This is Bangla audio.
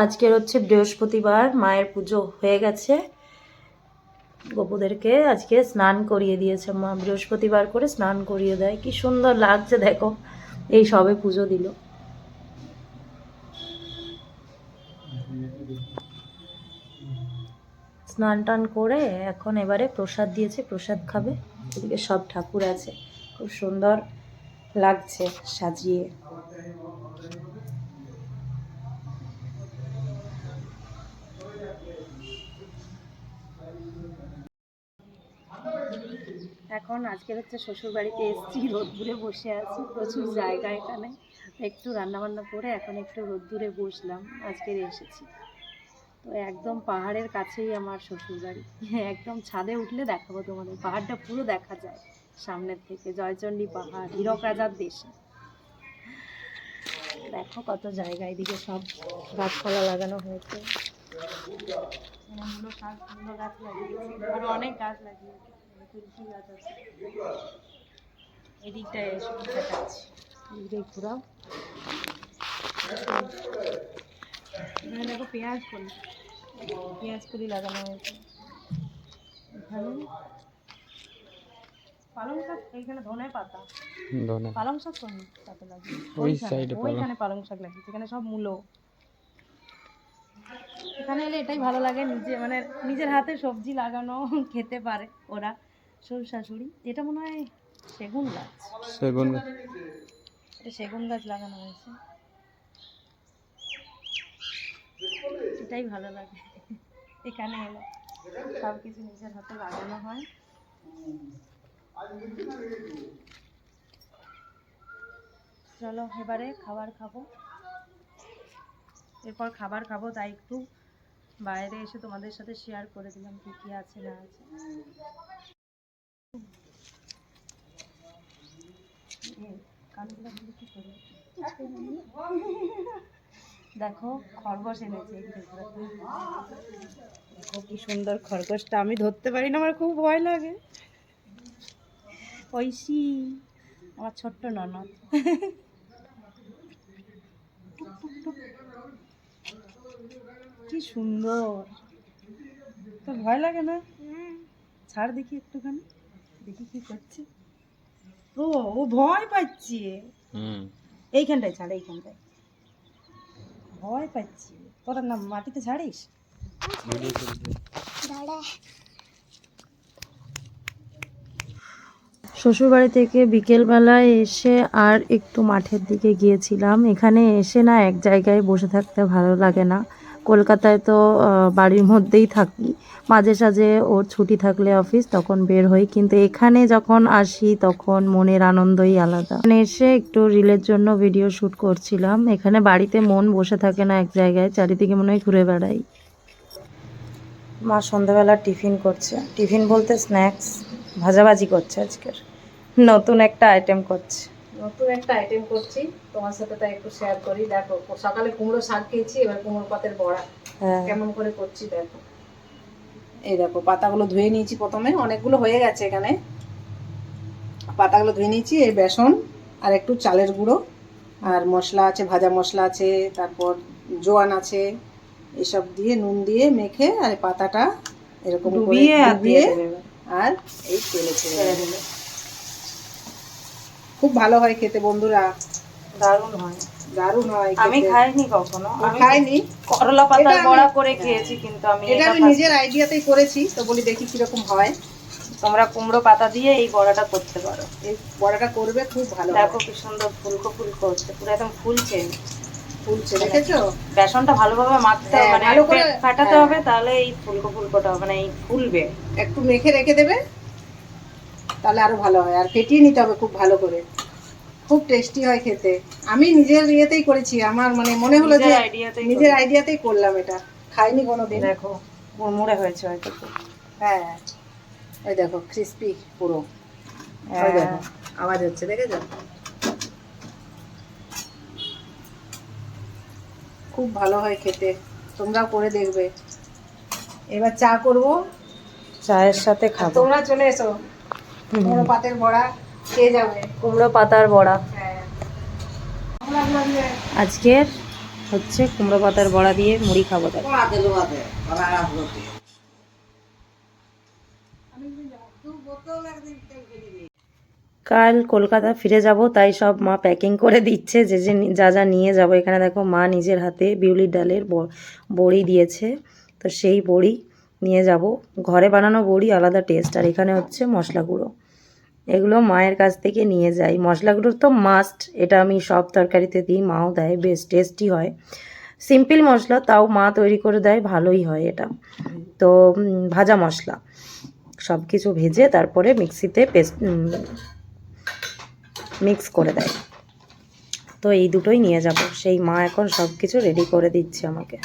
আজকের হচ্ছে বৃহস্পতিবার, মায়ের পুজো হয়ে গেছে। গপুদেরকে আজকে স্নান করিয়ে দিয়েছে মা, বৃহস্পতিবার করে স্নান করিয়ে দেয়। কি সুন্দর লাগছে দেখো, এই সবে পুজো দিল। স্নান টান করে এখন এবারে প্রসাদ দিয়েছে, প্রসাদ খাবে। এদিকে সব ঠাকুর আছে, খুব সুন্দর লাগছে সাজিয়ে। এখন আজকের হচ্ছে শ্বশুর বাড়িতে এসেছি, রোদ্দুরে বসে আছি, প্রচুর জায়গা এখানে। একটু রান্নাবান্না করে এখন একটু রোদ্দুরে বসলাম, আজকের এসেছি। তো একদম পাহাড়ের কাছেই আমার শ্বশুর বাড়ি, একদম ছাদে উঠলে দেখাবো তোমাদের, পাহাড়টা পুরো দেখা যায় সামনের থেকে। জয়চণ্ডী পাহাড়, হীরক রাজার দেশে। দেখো কত জায়গা, এদিকে সব গাছপালা লাগানো হয়েছে। মূলো শাক, মূলো গাছ লাগিয়েছি, আরো অনেক গাছ লাগিয়েছি, তুলসী গাছ আছে। এদিকটায় এসে দেখাচ্ছি, এদিকটাই ঘুরাও। এখানে দেখো পেঁয়াজ কলি, পেঁয়াজ কলি লাগানো হয়েছে। এখানে পালং শাক, এইখানে ধনে পাতা, পালং শাক কোন পাতা লাগিয়ে, ওইখানে পালং শাক লাগিয়েছে। এখানে সব মূলো। এখানে এলে এটাই ভালো লাগে, মানে নিজের হাতে সবজি লাগানো খেতে পারে ওরা, শ্বশুর শাশুড়ি। এটা মনে হয় সেগুন গাছ, এটা সেগুন গাছ লাগানো হয়েছে। এটাই ভালো লাগে এখানে এলে, সব কিছু নিজের হাতে লাগানো হয়। চলো এবারে খাবার খাবো, এরপর খাবার খাবো, তাই একটু বাইরে এসে তোমাদের সাথে শেয়ার করে দিলাম কি কি আছে না আছে। দেখো খরগোশ এনেছে, দেখো কি সুন্দর খরগোশটা। আমি ধরতে পারি না, আমার খুব ভয় লাগে। ঐশী আমার ছোট্ট ননদ। কি সুন্দর, তো ভয় লাগে না? ছাড় দেখি একটুখানি, দেখি কি করছে। ও ও ভয় পাচ্ছে, এইখানটায় ছাড়, এইখানটায় ভয় পাচ্ছি। তোরা না মাটিতে ছাড়িস। শ্বশুরবাড়ি থেকে বিকেলবেলায় এসে আর একটু মাঠের দিকে গিয়েছিলাম। এখানে এসে না এক জায়গায় বসে থাকতে ভালো লাগে না। কলকাতায় তো বাড়ির মধ্যেই থাকি, মাঝে সাঝে ওর ছুটি থাকলে অফিস তখন বের হই, কিন্তু এখানে যখন আসি তখন মনের আনন্দই আলাদা। এখানে এসে একটু রিলের জন্য ভিডিও শ্যুট করছিলাম। এখানে বাড়িতে মন বসে থাকে না এক জায়গায়, চারিদিকে মনে হয় ঘুরে বেড়াই। মা সন্ধ্যাবেলা টিফিন করছে, টিফিন বলতে স্ন্যাক্স, ভাজাভাজি করছে। আজকের নতুন একটা আইটেম করছি, তোমার সাথে তাই একটু শেয়ার করি। দেখো সকালে কুমড়ো শাক খেয়েছি, এবার কুমড়ো পাতের বড়া কেমন করে করছি দেখো। এই দেখো পাতাগুলো ধুয়ে নিয়েছি, প্রথমে অনেকগুলো হয়ে গেছে এখানে। পাতাগুলো ধুয়ে নিয়েছি, এই বেসন আর একটু চালের গুঁড়ো আর মশলা আছে, ভাজা মশলা আছে, তারপর জোয়ান আছে, এসব দিয়ে নুন দিয়ে মেখে আর পাতাটা এরকম ডুবিয়ে আর এই তেলে ছেড়ে দিলে খুব ভালো হয় খেতে বন্ধুরা, দারুণ হয়, দারুণ হয়। আমি খাইনি কখনো, আমি খাইনি। করলা পাতার বড়া করে খেয়েছি, কিন্তু আমি এটা নিজের আইডিয়াতেই করেছি, তো বলি দেখি কিরকম হয়। তোমরা কুমড়ো পাতা দিয়ে এই বড়াটা করতে পারো, এই বড়াটা করবে খুব ভালো। দেখো কি সুন্দর ফুলকো ফুলকো হচ্ছে, পুরো একদম ফুলছে, দেখেছো? বেসনটা ভালোভাবে মাখতে হবে, মানে ভালো করে ফাটাতে হবে, তাহলে এই ফুলকো ফুলকোটা মানে এই ফুলবে। একটু মেখে রেখে দেবে, তাহলে আরো ভালো হয়। আর ফেটিয়ে নিতে হবে খুব ভালো করে, খুব টেস্টি হয় খেতে। আমি নিজের ইয়েতেই করেছি, আমার মানে মনে হলো যে নিজের আইডিয়াতেই করলাম, এটা খাইনি কোনোদিন। দেখো মুড়মুড়ে হয়েছে হয়তো, হ্যাঁ এই দেখো ক্রিস্পি পুরো, ওই দেখো আওয়াজ হচ্ছে, দেখেছো? খুব ভালো হয় খেতে, তোমরাও করে দেখবে। এবার চা করব, চায়ের সাথে খাবো। তোমরা চলে এসো, কুমড়ো পাতার বড়া খেয়ে যাবে। কুমড়ো পাতার বড়া আজকের হচ্ছে কুমড়ো পাতার বড়া দিয়ে মুড়ি খাবো। তাই কাল কলকাতা ফিরে যাব, তাই সব মা প্যাকিং করে দিচ্ছে যে যে যা যা নিয়ে যাব। এখানে দেখো মা নিজের হাতে বিউলির ডালের বড়ি দিয়েছে, তো সেই বড়ি নিয়ে যাব। ঘরে বানানো বড়ি আলাদা টেস্ট, আর এখানে হচ্ছে মশলা গুঁড়ো, এগুলো মায়ের কাছ থেকে নিয়ে যাই। মশলা গুঁড়ো তো মাস্ট, এটা আমি সব তরকারিতে দিই, মাও দেয়, বেশ টেস্টি হয়। সিম্পল মশলা, তাও মা তৈরি করে দেয়, ভালোই হয় এটা। তো ভাজা মশলা সব কিছু ভেজে তারপরে মিক্সিতে মিক্স করে দেয়। তো এই দুটোই নিয়ে যাব, সেই মা এখন সব কিছু রেডি করে দিচ্ছে আমাকে।